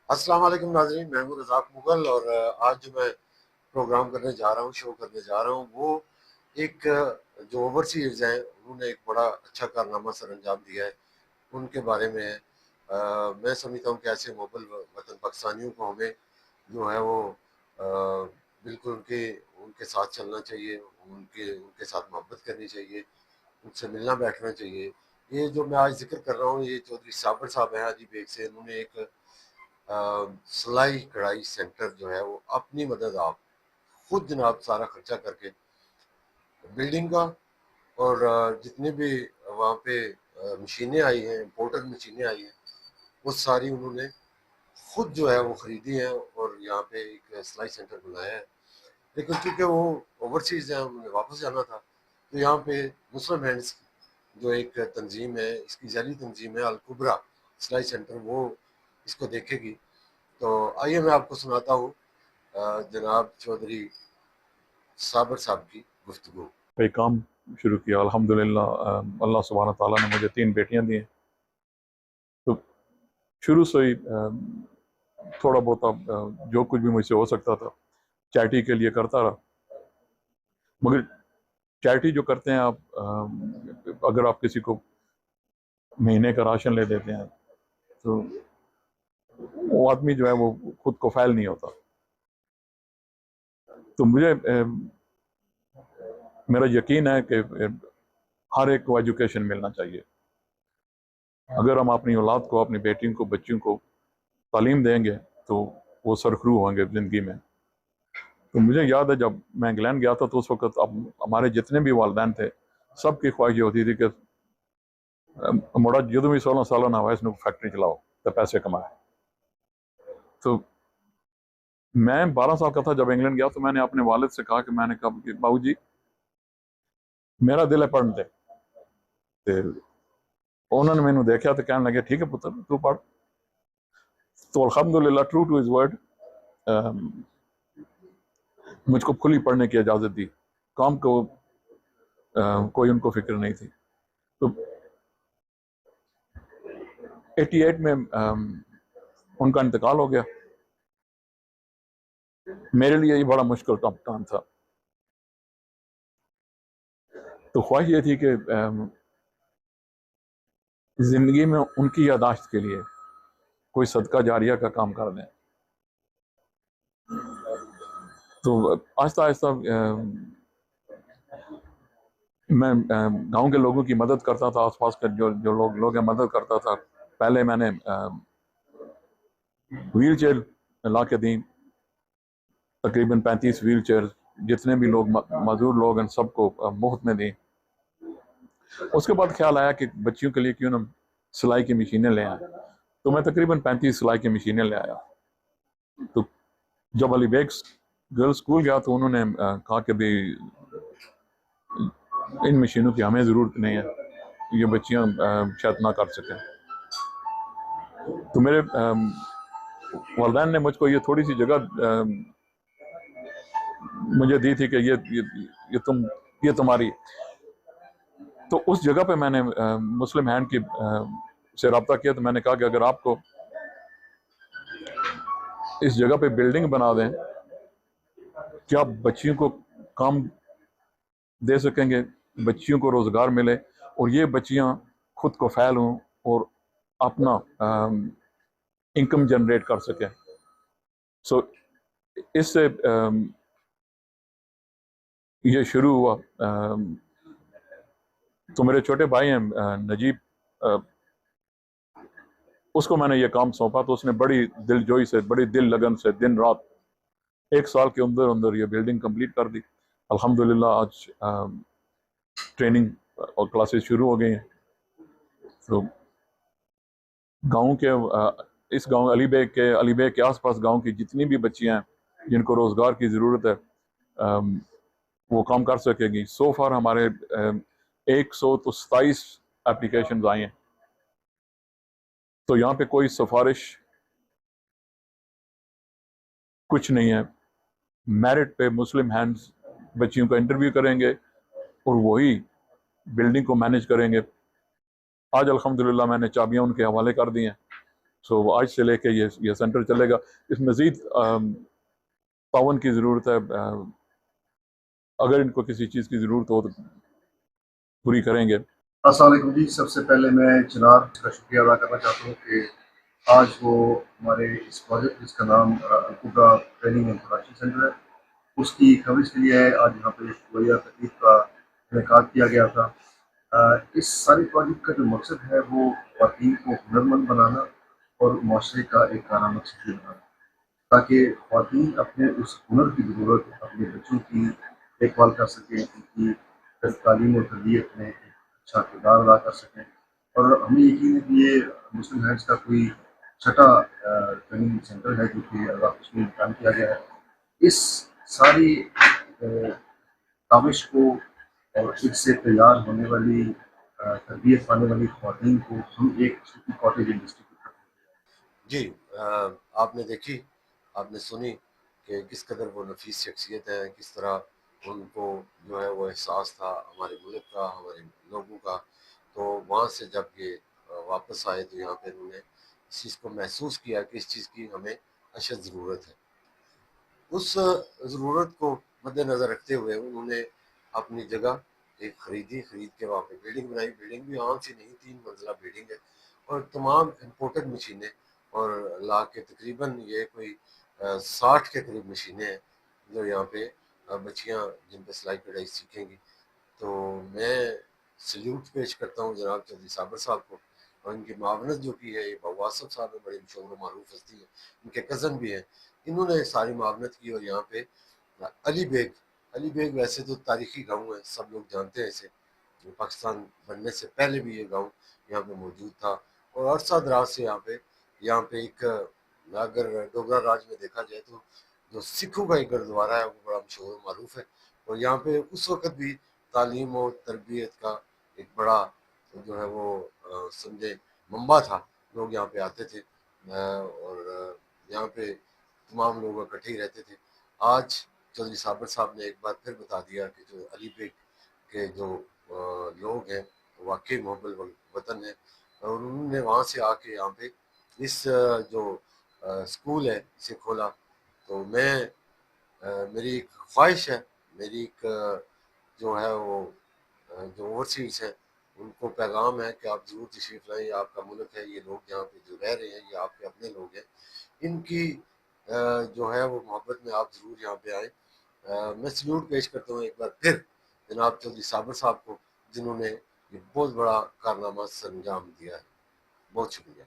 अस्सलाम वालेकुम नाज़रीन, मैं हूं रज़ाक मुगल और आज जो मैं प्रोग्राम करने जा रहा हूं, शो करने जा रहा हूं, वो एक जो ओवरसीज़ हैं उन्होंने एक बड़ा अच्छा कारनामा सर अंजाम दिया है उनके बारे में है। मैं समझता हूं कि ऐसे मोबल वतन पाकिस्तानियों को हमें जो है वो बिल्कुल उनके उनके साथ चलना चाहिए, उनके उनके साथ मोहब्बत करनी चाहिए, उनसे मिलना बैठना चाहिए। ये जो मैं आज जिक्र कर रहा हूँ, ये चौधरी साबर साहब हैं हाजी बेग से। इन्होंने एक सिलाई कढ़ाई सेंटर जो है वो अपनी मदद आप खुद जनाब सारा खर्चा करके बिल्डिंग का और जितनी भी वहाँ पे मशीनें आई हैं, इम्पोर्टेड मशीनें आई हैं, वो सारी उन्होंने खुद जो है वो खरीदी हैं और यहाँ पे एक सिलाई सेंटर बनाया है। लेकिन चूंकि वो ओवरसीज है, उन्हें वापस जाना था, तो यहाँ पे मुस्लिम हैंड्स जो एक तंजीम है, इसकी जैली तंजीम है अल कुबरा सिलाई सेंटर, वो इसको देखेगी। तो आइए मैं आपको सुनाता हूँ जनाब चौधरी साबर साहब की गुफ्तगू। पे काम शुरू किया। अल्हम्दुलिल्लाह अल्लाह सुब्हानहू तआला ने मुझे 3 बेटियां दी हैं। तो शुरू से ही थोड़ा बहुत जो कुछ भी मुझसे हो सकता था चैरिटी के लिए करता रहा। मगर चैरिटी जो करते हैं आप, अगर आप किसी को महीने का राशन ले देते हैं तो वो आदमी जो है वो खुद को फैल नहीं होता। तो मुझे मेरा यकीन है कि हर एक को एजुकेशन मिलना चाहिए। अगर हम अपनी औलाद को, अपनी बेटियों को, बच्चियों को तालीम देंगे तो वो सरखरू होंगे ज़िंदगी में। तो मुझे याद है जब मैं इंग्लैंड गया था तो उस वक्त अब हमारे जितने भी वालिदैन थे, सबकी ख्वाहिश ये होती थी कि मुड़ा जो भी 16 साल ना हुआ इसने फैक्ट्री चलाओ तो पैसे कमाए। तो मैं 12 साल का था जब इंग्लैंड गया, तो मैंने अपने वालिद से कहा कि मैंने कहा कि बाबू जी मेरा दिल है पढ़ने ते उन्होंने मैंने देखा तो कहने लगे ठीक है पुत्र तू पढ़। तो अल्हम्दुलिल्लाह ट्रू टू हिज वर्ड मुझको खुली पढ़ने की इजाज़त दी। काम को कोई उनको फिक्र नहीं थी। तो 88 में उनका इंतकाल हो गया। मेरे लिए ये बड़ा मुश्किल काम था। तो ख्वाहिश ये थी कि ज़िंदगी में उनकी यादाश्त के लिए कोई सदका जारिया का काम कर दें। तो आहिस्ता आहिस्ता मैं गांव के लोगों की मदद करता था, आसपास के जो जो लोग हैं मदद करता था। पहले मैंने व्हील चेयर ला के दी, तकरीबन 35 व्हील चेयर, जितने भी लोग मजदूर लोग हैं सबको मुफ्त में दी। उसके बाद ख्याल आया कि बच्चियों के लिए क्यों ना सिलाई की मशीनें ले आए। तो मैं तकरीबन 35 सिलाई की मशीनें ले आया। तो जब अली बेग गर्ल्स स्कूल गया तो उन्होंने कहा कि भाई इन मशीनों की हमें ज़रूरत नहीं है, ये बच्चियां शायद ना कर सकें। तो मेरे वालिदैन ने मुझको ये थोड़ी सी जगह मुझे दी थी कि ये तुम्हारी। तो उस जगह पे मैंने मुस्लिम हैंड की से रब्ता किया। तो मैंने कहा कि अगर आपको इस जगह पे बिल्डिंग बना दें, क्या आप बच्चियों को काम दे सकेंगे, बच्चियों को रोज़गार मिले और ये बच्चियां खुद को फैल हों और अपना इनकम जनरेट कर सकें। सो इससे ये शुरू हुआ। तो मेरे छोटे भाई हैं नजीब, उसको मैंने ये काम सौंपा। तो उसने बड़ी दिलजोई से, बड़ी दिल लगन से दिन रात 1 साल के अंदर अंदर ये बिल्डिंग कंप्लीट कर दी। अल्हम्दुलिल्लाह आज ट्रेनिंग और क्लासेस शुरू हो गई हैं। तो गाँव के इस गाँव अली बेग के आसपास गाँव की जितनी भी बच्चियां हैं जिनको रोज़गार की ज़रूरत है, वो काम कर सकेगी। सो फार हमारे 127 एप्लीकेशन आई हैं। तो यहाँ पे कोई सिफारिश कुछ नहीं है। मेरिट पे मुस्लिम हैंड्स बच्चियों का इंटरव्यू करेंगे और वही बिल्डिंग को मैनेज करेंगे। आज अल्हम्दुलिल्लाह मैंने चाबियां उनके हवाले कर दी हैं। सो आज से लेके ये सेंटर चलेगा। इस मज़ीद ताउन की ज़रूरत है। अगर इनको किसी चीज़ की ज़रूरत हो तो पूरी करेंगे। अस्सलाम वालेकुम जी। सबसे पहले मैं चिनार का शुक्रिया अदा करना चाहता हूँ कि आज वो हमारे इस प्रोजेक्ट जिसका नाम अलकुबरा ट्रेनिंग एंड प्रोडक्शन सेंटर है, उसकी कवरेज के लिए आज यहाँ पे वही तकलीफ का इनेकाद किया गया था। इस सारे प्रोजेक्ट का जो मकसद है वो ख़वातीन को हुनरमंद बनाना और माशरे का एक कारआमद शक्ल बनाना, ताकि ख़वातीन अपने उस हुनर की ज़रूरत अपने बच्चों की देखभाल कर सकें, उनकी तालीम और तरबियत में एक अच्छा किरदार अदा कर सकें। और हमें यकीन है कि ये मुस्लिम हैंड्स का कोई छठा ट्रेनिंग सेंटर है जो कि उसमें काम किया गया है। इस सारी काविश को और इससे तैयार होने वाली तरबियत पाने वाली ख़वातीन को हम एक सूफी कॉटेज इंडस्ट्री की तरफ। जी, आपने देखी, आपने सुनी कि किस कदर वो नफीस शख्सियत है, किस तरह उनको जो है वो एहसास था हमारे मुल्क का, हमारे लोगों का। तो वहाँ से जब ये वापस आए तो यहाँ पे उन्होंने इस चीज़ को महसूस किया कि इस चीज़ की हमें अशद ज़रूरत है। उस ज़रूरत को मद्देनज़र रखते हुए उन्होंने अपनी जगह एक खरीदी, खरीद के वहाँ पे बिल्डिंग बनाई। बिल्डिंग भी आम सी नहीं, 3 मंजिला बिल्डिंग है और तमाम इम्पोर्टेड मशीनें और ला के तकरीबन ये कोई 60 के करीब मशीनें हैं जो यहाँ पे बच्चियाँ जिन पे सिलाई कढ़ाई सीखेंगी। तो मैं सल्यूट पेश करता हूँ जनाब चौधरी साबर साहब को और इनकी मावनत जो की है। ये वासफ साहब है, बड़े मशहूर मारूफ हस्ती है, इनके कज़न भी हैं। इन्होंने सारी मावनत की और यहाँ पे अली बेग, अली बेग वैसे तो तारीखी गाँव है, सब लोग जानते हैं इसे। पाकिस्तान बनने से पहले भी ये गाँव यहाँ पे मौजूद था और अरसा दराज से यहाँ पे एक अगर डोगरा राज में देखा जाए तो जो सिखों का एक गुरुद्वारा है वो बड़ा मशहूर मारूफ है। और यहाँ पे उस वक़्त भी तालीम और तरबियत का एक बड़ा जो है वो समझे मंबा था। लोग यहाँ पे आते थे और यहाँ पे तमाम लोग इकट्ठे ही रहते थे। आज चौधरी साबर साहब ने एक बार फिर बता दिया कि जो अली बेग के जो लोग हैं वाकई मोहब्बत वतन है और उन्होंने वहाँ से आके यहाँ पे इस जो स्कूल है इसे खोला। तो मैं मेरी एक ख्वाहिश है, मेरी एक जो है वो जो ओवरसीज़ हैं उनको पैगाम है कि आप ज़रूर तशरीफ़ लाएँ। ये आपका मुल्क है, ये लोग यहाँ पे जो रह रहे हैं ये आपके अपने लोग हैं। इनकी जो है वो मोहब्बत में आप ज़रूर यहाँ पे आएँ। मैं सल्यूट पेश करता हूँ एक बार फिर जनाब चौधरी साबर साहब को, जिन्होंने ये बहुत बड़ा कारनामा सरअंजाम दिया है। बहुत शुक्रिया।